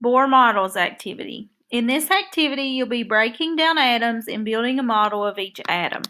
Bohr models activity. In this activity, you'll be breaking down atoms and building a model of each atom.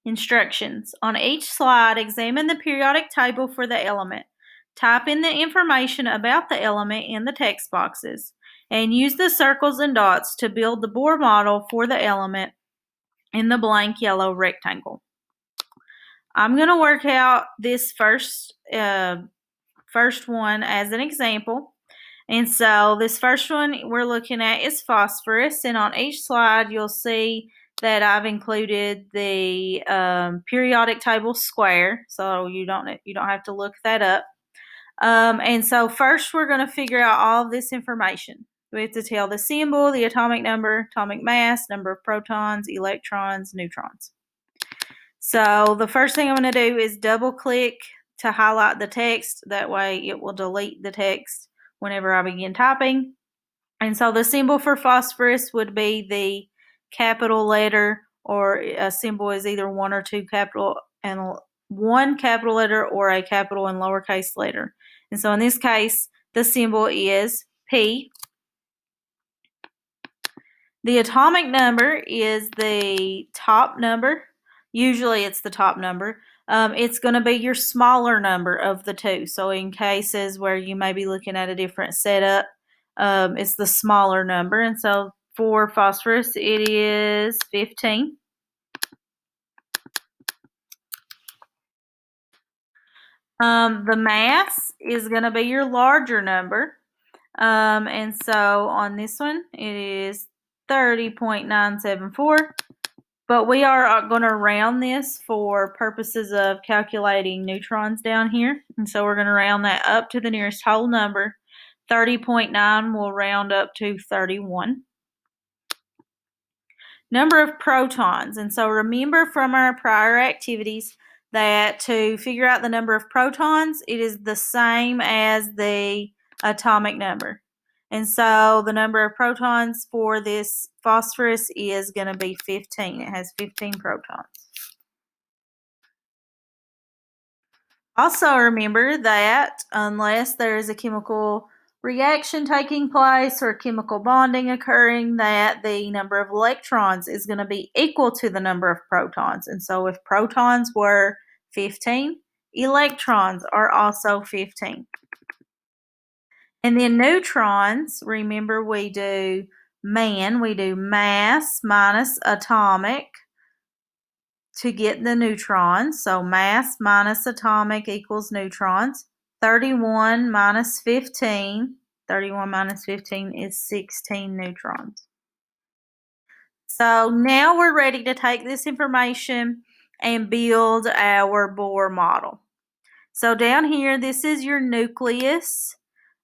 Instructions. On each slide, examine the periodic table for the element. Type in the information about the element in the text boxes, and use the circles and dots to build the Bohr model for the element in the blank yellow rectangle. I'm going to work out this first one as an example. And so this first one we're looking at is phosphorus, and on each slide you'll see that I've included the periodic table square, so you don't have to look that up. And so first we're going to figure out all of this information. We have to tell the symbol, the atomic number, atomic mass, number of protons, electrons, neutrons. So the first thing I'm going to do is double click to highlight the text. That way it will delete the text whenever I begin typing. And so the symbol for phosphorus would be the capital letter, or a symbol is either one or two capital and one capital letter or a capital and lowercase letter. And so in this case, the symbol is P. The atomic number is the top number. Usually it's the top number. It's going to be your smaller number of the two. So in cases where you may be looking at a different setup, it's the smaller number. And so for phosphorus, it is 15. The mass is going to be your larger number. And so on this one, it is 30.974. But we are going to round this for purposes of calculating neutrons down here. And so we're going to round that up to the nearest whole number. 30.9 will round up to 31. Number of protons. And so remember from our prior activities that to figure out the number of protons, it is the same as the atomic number. And so the number of protons for this phosphorus is going to be 15. It has 15 protons. Also remember that unless there is a chemical reaction taking place or chemical bonding occurring, that the number of electrons is going to be equal to the number of protons. And so if protons were 15, electrons are also 15. And then neutrons, remember we do mass minus atomic to get the neutrons. So mass minus atomic equals neutrons. 31 minus 15. 31 minus 15 is 16 neutrons. So now we're ready to take this information and build our Bohr model. So down here, this is your nucleus.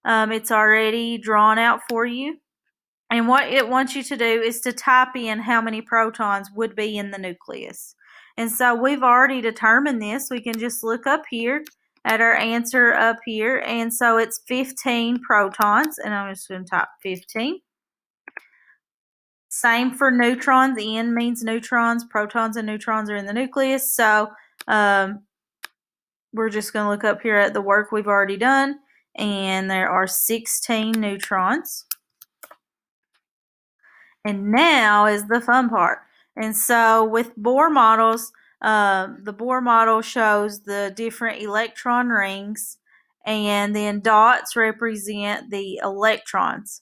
It's already drawn out for you. And what it wants you to do is to type in how many protons would be in the nucleus. And so we've already determined this. We can just look up here at our answer up here. And so it's 15 protons. And I'm just going to type 15. Same for neutrons. N means neutrons. Protons and neutrons are in the nucleus. So we're just going to look up here at the work we've already done. And there are 16 neutrons. And now is the fun part. And so with Bohr models, the Bohr model shows the different electron rings, and then dots represent the electrons.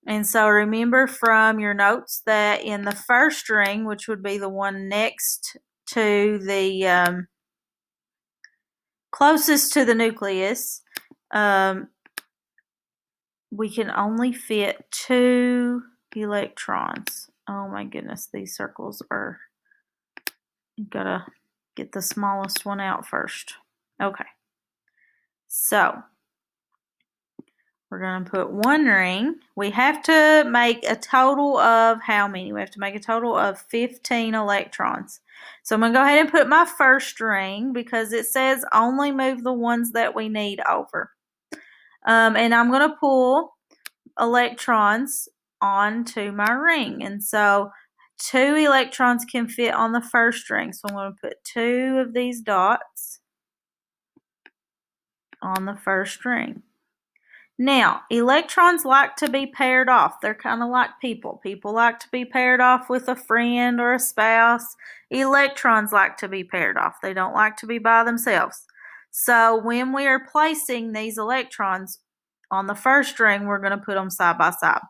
And so remember from your notes that in the first ring, which would be the one next to the closest to the nucleus, we can only fit 2 electrons. Oh my goodness, these circles are, you gotta get the smallest one out first. Okay, so we're going to put one ring. We have to make a total of how many? We have to make a total of 15 electrons. So I'm going to go ahead and put my first ring because it says only move the ones that we need over. And I'm going to pull electrons onto my ring. And so 2 electrons can fit on the first ring. So I'm going to put 2 of these dots on the first ring. Now, electrons like to be paired off. They're kind of like people. People like to be paired off with a friend or a spouse. Electrons like to be paired off. They don't like to be by themselves. So when we are placing these electrons on the first ring, we're going to put them side by side.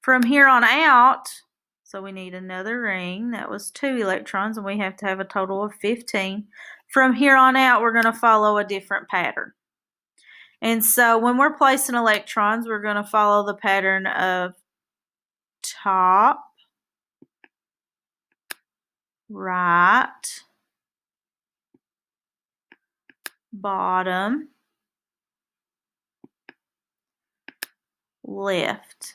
From here on out, so we need another ring. That was 2 electrons, and we have to have a total of 15. From here on out, we're going to follow a different pattern. And so when we're placing electrons, we're going to follow the pattern of top, right, bottom, left.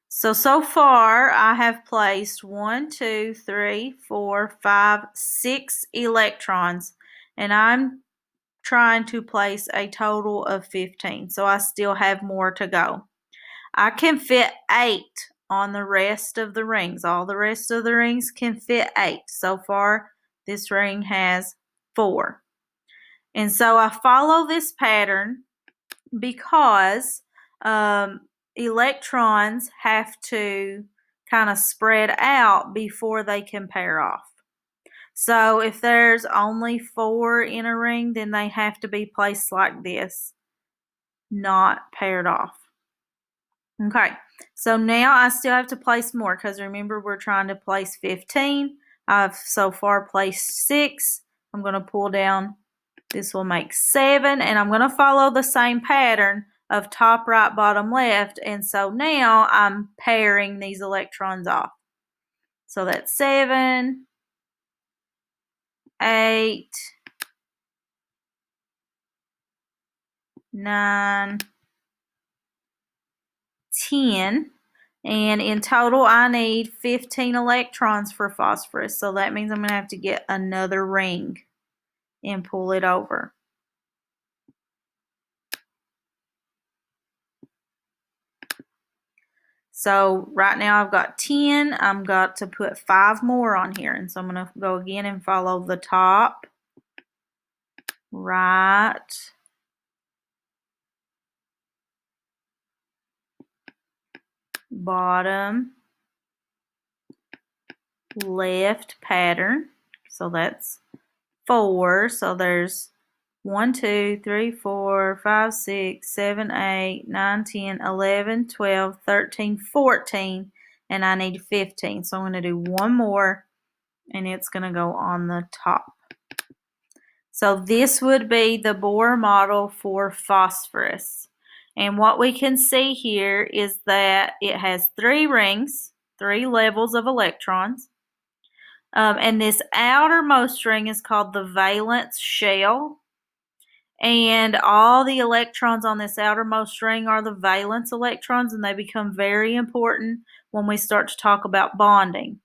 So far I have placed 1, 2, 3, 4, 5, 6 electrons, and I'm trying to place a total of 15. So I still have more to go. I can fit 8 on the rest of the rings. All the rest of the rings can fit 8. So far, this ring has 4. And so I follow this pattern because electrons have to kind of spread out before they can pair off. So if there's only 4 in a ring, then they have to be placed like this, not paired off. Okay, so now I still have to place more because remember we're trying to place 15. I've so far placed 6. I'm going to pull down. This will make 7, and I'm going to follow the same pattern of top, right, bottom, left. And so now I'm pairing these electrons off. So that's 7, 8, 9, 10, and in total I need 15 electrons for phosphorus, so that means I'm going to have to get another ring and pull it over. So right now I've got 10, I've got to put 5 more on here, and so I'm going to go again and follow the top, right, bottom, left pattern. So that's 4. So there's 1, 2, 3, 4, 5, 6, 7, 8, 9, 10, 11, 12, 13, 14, and I need 15. So I'm going to do one more, and it's going to go on the top. So this would be the BOHR model for phosphorus. And what we can see here is that it has 3 rings, 3 levels of electrons. And this outermost ring is called the valence shell. And all the electrons on this outermost ring are the valence electrons, and they become very important when we start to talk about bonding.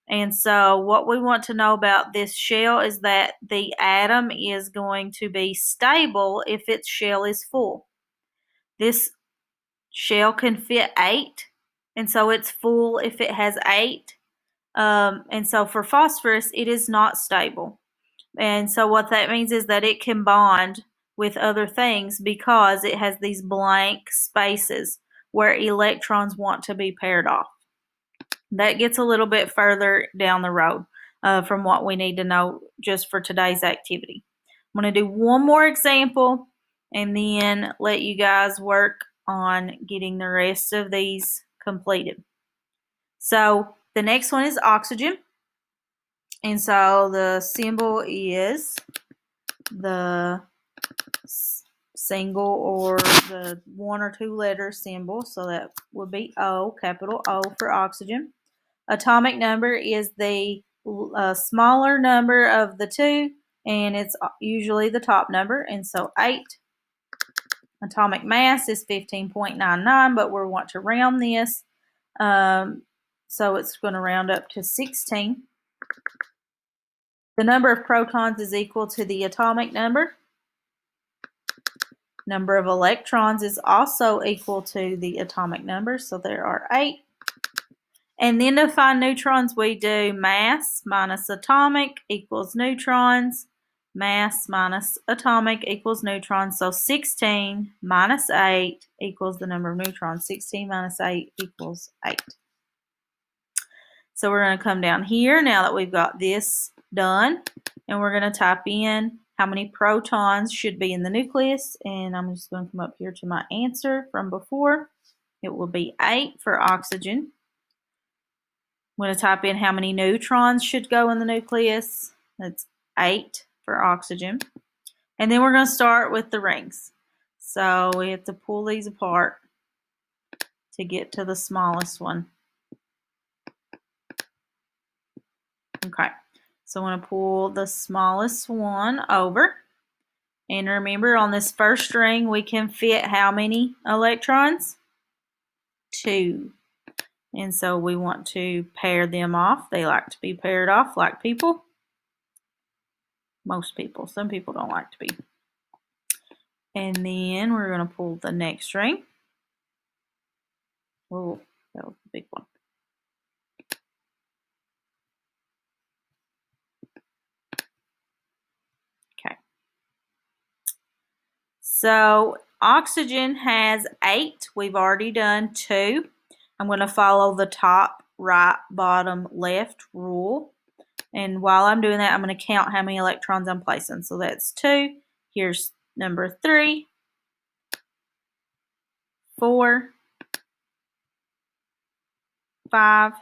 And so what we want to know about this shell is that the atom is going to be stable if its shell is full. This shell can fit 8, and so it's full if it has 8. And so for phosphorus, it is not stable. And so what that means is that it can bond with other things because it has these blank spaces where electrons want to be paired off. That gets a little bit further down the road from what we need to know just for today's activity. I'm going to do one more example and then let you guys work on getting the rest of these completed. So the next one is oxygen. And so the symbol is the single or the 1 or 2 letter symbol. So that would be O, capital O for oxygen. Atomic number is the smaller number of the 2, and it's usually the top number, and so 8. Atomic mass is 15.99, but we want to round this, so it's going to round up to 16. The number of protons is equal to the atomic number. Number of electrons is also equal to the atomic number, so there are 8. And then to find neutrons, we do mass minus atomic equals neutrons. mass minus atomic equals neutrons. So 16 minus 8 equals the number of neutrons. 16 minus 8 equals 8. So we're going to come down here now that we've got this done, and we're going to type in how many protons should be in the nucleus, and I'm just going to come up here to my answer from before. It will be 8 for oxygen. I'm going to type in how many neutrons should go in the nucleus. That's 8 for oxygen. And then we're going to start with the rings. So we have to pull these apart to get to the smallest one. Okay, so I'm going to pull the smallest one over. And remember, on this first ring, we can fit how many electrons? 2. And so we want to pair them off. They like to be paired off like people. Most people. Some people don't like to be. And then we're going to pull the next ring. Oh, that was a big one. Okay. So oxygen has 8. We've already done 2. I'm going to follow the top, right, bottom, left rule. And while I'm doing that, I'm going to count how many electrons I'm placing. So that's 2. Here's number 3, 4, 5,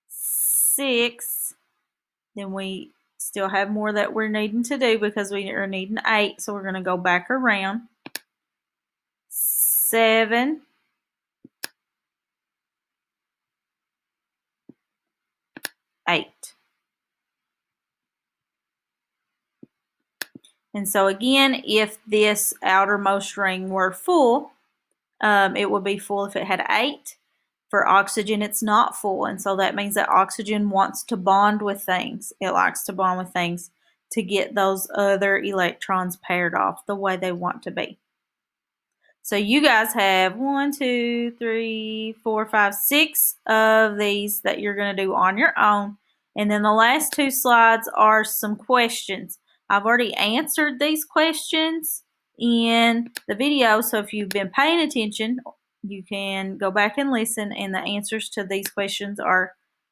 6. Then we still have more that we're needing to do because we are needing 8. So we're going to go back around. 7, 8. And so again, if this outermost ring were full, it would be full if it had 8. For oxygen, it's not full, and so that means that oxygen wants to bond with things. It likes to bond with things to get those other electrons paired off the way they want to be. So you guys have 1, 2, 3, 4, 5, 6 of these that you're going to do on your own. And then the last 2 slides are some questions. I've already answered these questions in the video, so if you've been paying attention, you can go back and listen, and the answers to these questions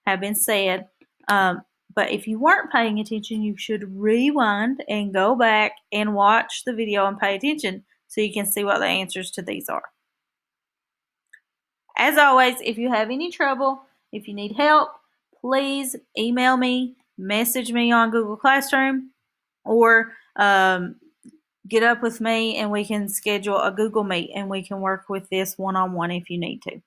have been said. But if you weren't paying attention, you should rewind and go back and watch the video and pay attention so you can see what the answers to these are. As always, if you have any trouble, if you need help, please email me, message me on Google Classroom, or get up with me and we can schedule a Google Meet and we can work with this one-on-one if you need to.